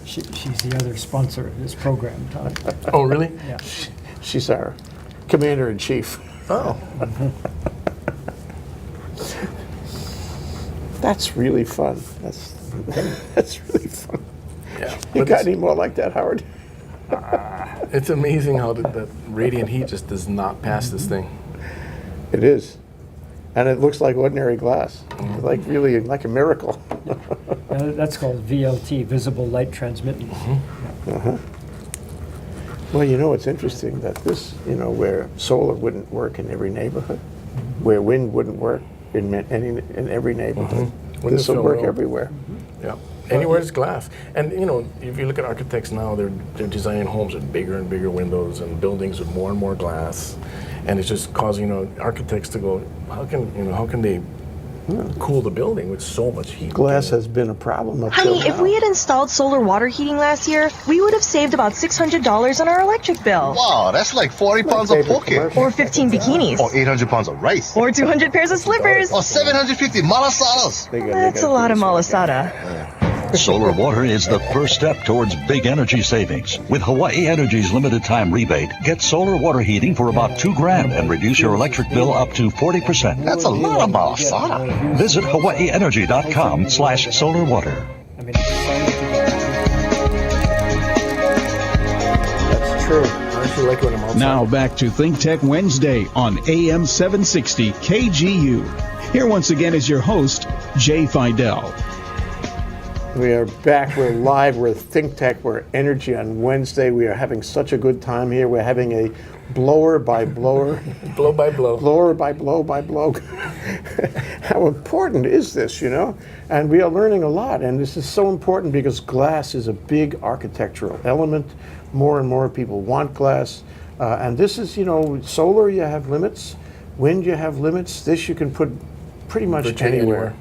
She's the other sponsor of this program, Todd. Oh, really? Yeah. She's our commander-in-chief. Oh. That's really fun. That's really fun. Yeah. You got any more like that, Howard? It's amazing how that radiant heat just does not pass this thing. It is. And it looks like ordinary glass. Like really like a miracle. That's called VLT, visible light transmittance. Well, it's interesting that this, where solar wouldn't work in every neighborhood, where wind wouldn't work in every neighborhood, this will work everywhere. Yeah. Anywhere it's glass. And, if you look at architects now, they're designing homes with bigger and bigger windows and buildings with more and more glass. And it's just causing, architects to go, how can they cool the building with so much heat? Glass has been a problem up till Honey, if now. we had installed solar water heating last year, we would have saved about $600 on our electric bill. Wow, that's like 40 pounds of poke. Or 15 bikinis. Or 800 pounds of rice. Or 200 pairs of slippers. Or 750 malasadas. That's a lot of malasada. Solar water is the first step towards big energy savings. With Hawaii Energy's limited time rebate, get solar water heating for about $2,000 and reduce your electric bill up to 40%. That's a lot of malasada. Visit hawaiienergy.com/solarwater. That's true. I actually like when I'm outside. Now back to ThinkTech Wednesday on AM 760 KGU. Here once again is your host, Jay Fidell. We are back. We're live. We're ThinkTech. We're Energy on Wednesday. We are having such a good time here. We're having a blower by blower. Blow by blow. Blower by blow by blow. How important is this, And we are learning a lot. And this is so important because glass is a big architectural element. More and more people want glass. And this is, solar, you have limits. Wind, you have limits. This you can put pretty much anywhere.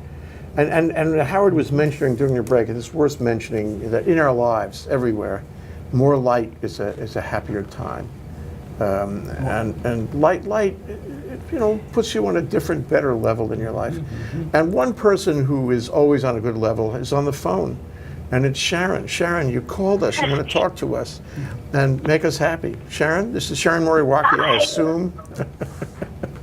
And Howard was mentioning during your break, and it's worth mentioning that in our lives, everywhere, more light is a happier time. And light, puts you on a different, better level in your life. And one person who is always on a good level is on the phone, and it's Sharon. Sharon, you called us. You want to talk to us and make us happy. Sharon, this is Sharon Moriwaki, I assume.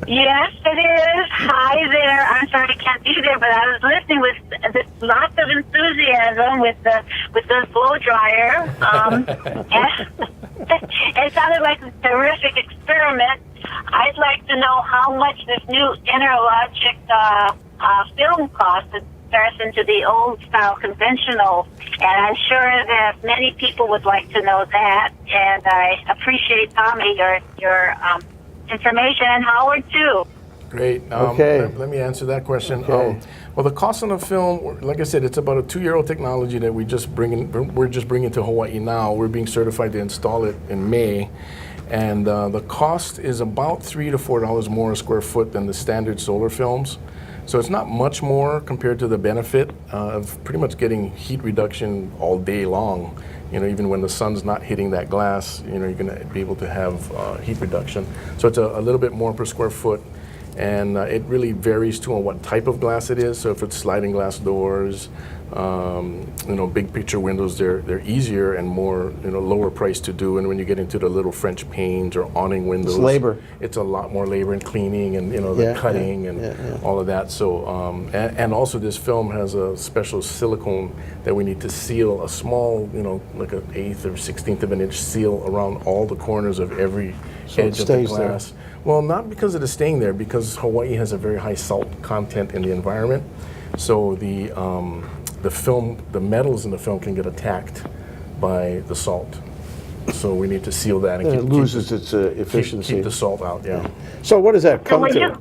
Yes, it is. Hi there. I'm sorry I can't be there, but I was listening with lots of enthusiasm with the blow dryer. It sounded like a terrific experiment. I'd like to know how much this new Interlogic film costs in comparison to the old style conventional. And I'm sure that many people would like to know that. And I appreciate, Tommy, your information, and Howard too. Great. Okay. Let me answer that question. Okay. Well, the cost on the film, like I said, it's about a 2-year-old technology that we're just bringing to Hawaii now. We're being certified to install it in May, and the cost is about $3 to $4 more a square foot than the standard solar films. So it's not much more compared to the benefit of pretty much getting heat reduction all day long. You know, even when the sun's not hitting that glass, you know, you're going to be able to have heat reduction. So it's a little bit more per square foot. And it really varies too on what type of glass it is. So if it's sliding glass doors, you know, big picture windows, they're easier and more, you know, lower price to do. And when you get into the little French panes or awning windows, it's labor. It's a lot more labor and cleaning and, you know, the cutting and all of that. So and also this film has a special silicone that we need to seal a small, you know, like an 1/8 or 1/16 of an inch seal around all the corners of every edge of the glass. There. Well, not because it is staying there, because Hawaii has a very high salt content in the environment. So the film, the metals in the film can get attacked by the salt. So we need to seal that and it loses its efficiency. Keep the salt out, yeah. So what does that come to?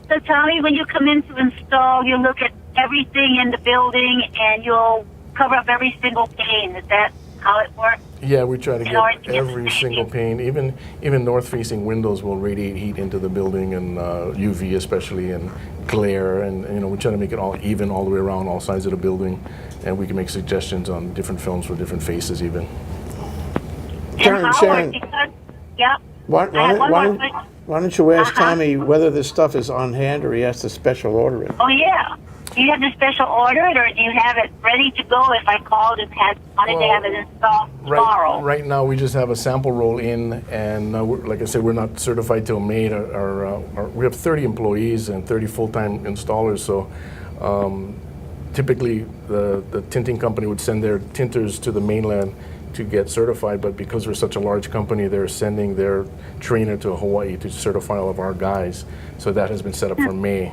So Tommy, when you come in to install, you look at everything in the building and you'll cover up every single pane. Is that how it works? Yeah, we try to get every single pane. Even north-facing windows will radiate heat into the building, and UV especially, and glare, and you know, we try to make it all even all the way around all sides of the building, and we can make suggestions on different films for different faces even. Sharon, yeah. Why don't you ask Tommy whether this stuff is on hand or he has to special order it? Oh yeah. Do you have to special order it, or do you have it ready to go if I called and wanted to have it installed tomorrow? Right now, we just have a sample roll in, and like I said, we're not certified till May. We have 30 employees and 30 full-time installers, so typically the tinting company would send their tinters to the mainland to get certified, but because we're such a large company, they're sending their trainer to Hawaii to certify all of our guys. So that has been set up for May.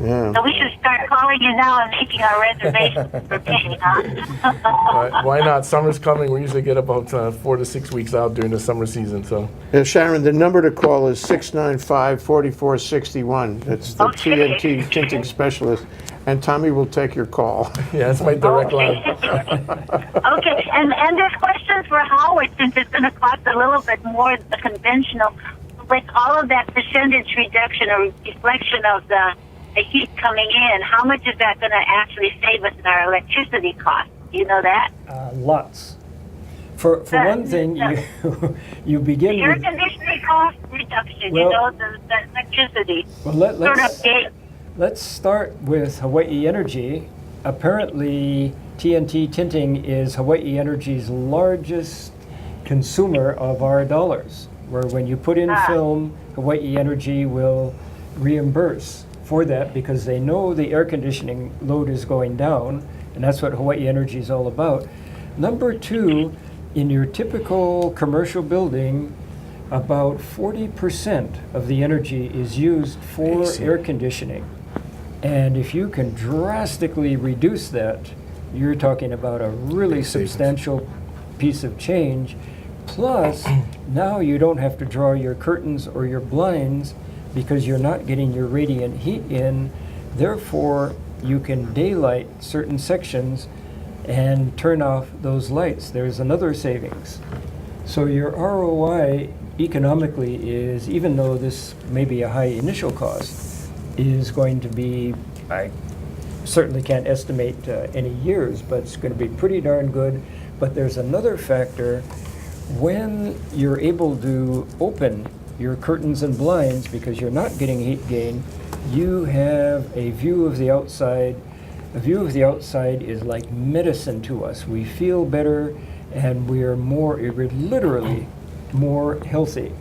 Yeah. So we should start calling you now and making our reservations for May, huh? Why not? Summer's coming. We usually get about 4 to 6 weeks out during the summer season. So, Sharon, the number to call is 695-4461. That's the TNT Tinting Specialist. And Tommy will take your call. Yeah, that's my direct line. Okay, and there's questions for Howard, since it's going to cost a little bit more than the conventional. With all of that percentage reduction or deflection of the heat coming in, how much is that going to actually save us in our electricity costs? Do you know that? Lots. For one thing, you begin the air with conditioning cost reduction. Well, you know, the electricity. Well, let's let's start with Hawaii Energy. Apparently, TNT Tinting is Hawaii Energy's largest consumer of our dollars, where when you put in film, Hawaii Energy will reimburse for that because they know the air conditioning load is going down, and that's what Hawaii Energy is all about. Number two, in your typical commercial building, about 40% of the energy is used for air conditioning. And if you can drastically reduce that, you're talking about a really substantial piece of change. Plus, now you don't have to draw your curtains or your blinds because you're not getting your radiant heat in. Therefore, you can daylight certain sections and turn off those lights. There's another savings. So your ROI economically is, even though this may be a high initial cost, is going to be, I certainly can't estimate any years, but it's going to be pretty darn good. But there's another factor. When you're able to open your curtains and blinds because you're not getting heat gain, you have a view of the outside. A view of the outside is like medicine to us. We feel better and we're literally more healthy.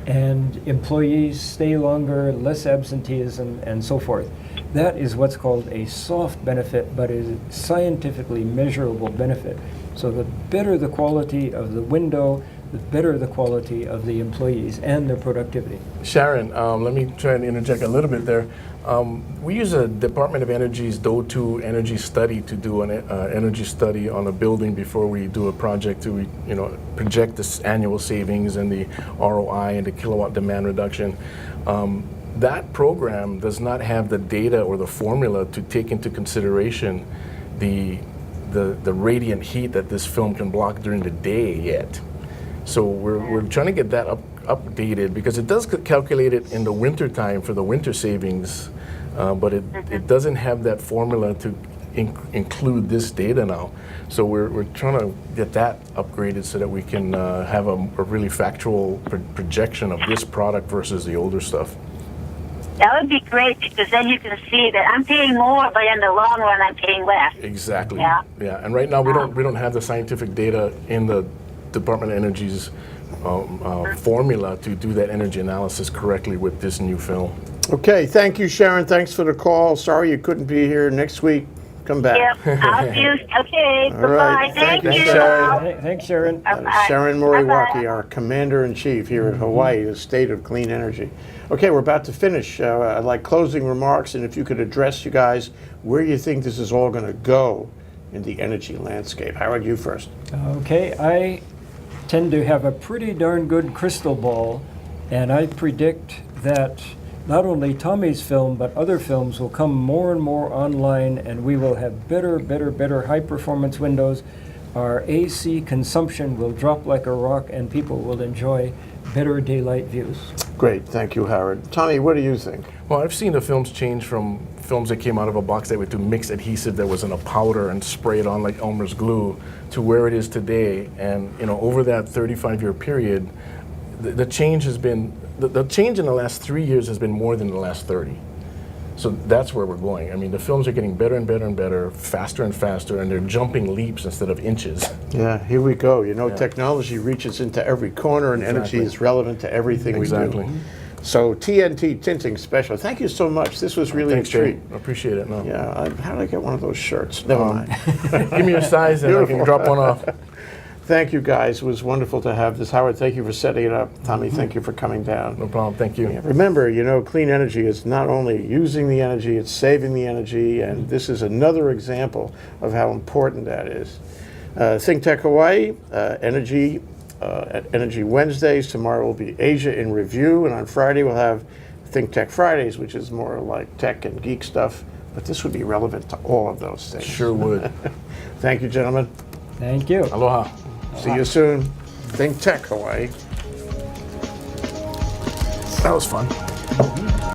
and employees stay longer, less absenteeism, and so forth. That is what's called a soft benefit, but is scientifically measurable benefit. So the better the quality of the window, the better the quality of the employees and their productivity. Sharon, let me try and interject a little bit there. We use a Department of Energy's DOE2 energy study to do an energy study on a building before we do a project to project the annual savings and the ROI and the kilowatt demand reduction. That program does not have the data or the formula to take into consideration the radiant heat that this film can block during the day yet. So we're trying to get that updated because it does calculate it in the winter time for the winter savings, but it doesn't have that formula to include this data now. So we're trying to get that upgraded so that we can have a really factual projection of this product versus the older stuff. That would be great because then you can see that I'm paying more, but in the long run I'm paying less. Exactly. Yeah. Yeah. And right now we don't have the scientific data in the Department of Energy's formula to do that energy analysis correctly with this new film. Okay, thank you, Sharon. Thanks for the call. Sorry you couldn't be here. Next week, come back. Yep. I'll see you. Okay. All Bye-bye. right. Thank you. Sharon. Thanks, Sharon. Sharon Moriwaki, our Commander-in-Chief here at Hawaii, the state of clean energy. Okay, we're about to finish. I'd like closing remarks, and if you could address, you guys, where you think this is all going to go in the energy landscape. Howard, you first. Okay, I tend to have a pretty darn good crystal ball, and I predict that not only Tommy's film, but other films will come more and more online, and we will have better high-performance windows. Our AC consumption will drop like a rock, and people will enjoy better daylight views. Great, thank you, Howard. Tommy, what do you think? Well, I've seen the films change from films that came out of a box that would do mixed adhesive that was in a powder and spray it on like Elmer's glue to where it is today. And over that 35-year period, the change has been the change in the last 3 years has been more than the last 30. So that's where we're going. I mean, the films are getting better and better and better, faster and faster, and they're jumping leaps instead of inches. Yeah, here we go. Technology reaches into every corner, and energy is relevant to everything we do. So TNT Tinting Special, thank you so much. This was really a treat. I appreciate it. No. Yeah, how did I get one of those shirts? Never mind. Give me your size and I can drop one off. Thank you, guys. It was wonderful to have this. Howard, thank you for setting it up. Tommy, thank you for coming down. No problem. Thank you. Yeah, remember, clean energy is not only using the energy, it's saving the energy, and this is another example of how important that is. ThinkTech Hawaii, Energy Wednesdays. Tomorrow will be Asia in Review, and on Friday we'll have ThinkTech Fridays, which is more like tech and geek stuff, but this would be relevant to all of those things. Sure would. Thank you, gentlemen. Thank you. Aloha. See you soon. ThinkTech Hawaii. That was fun.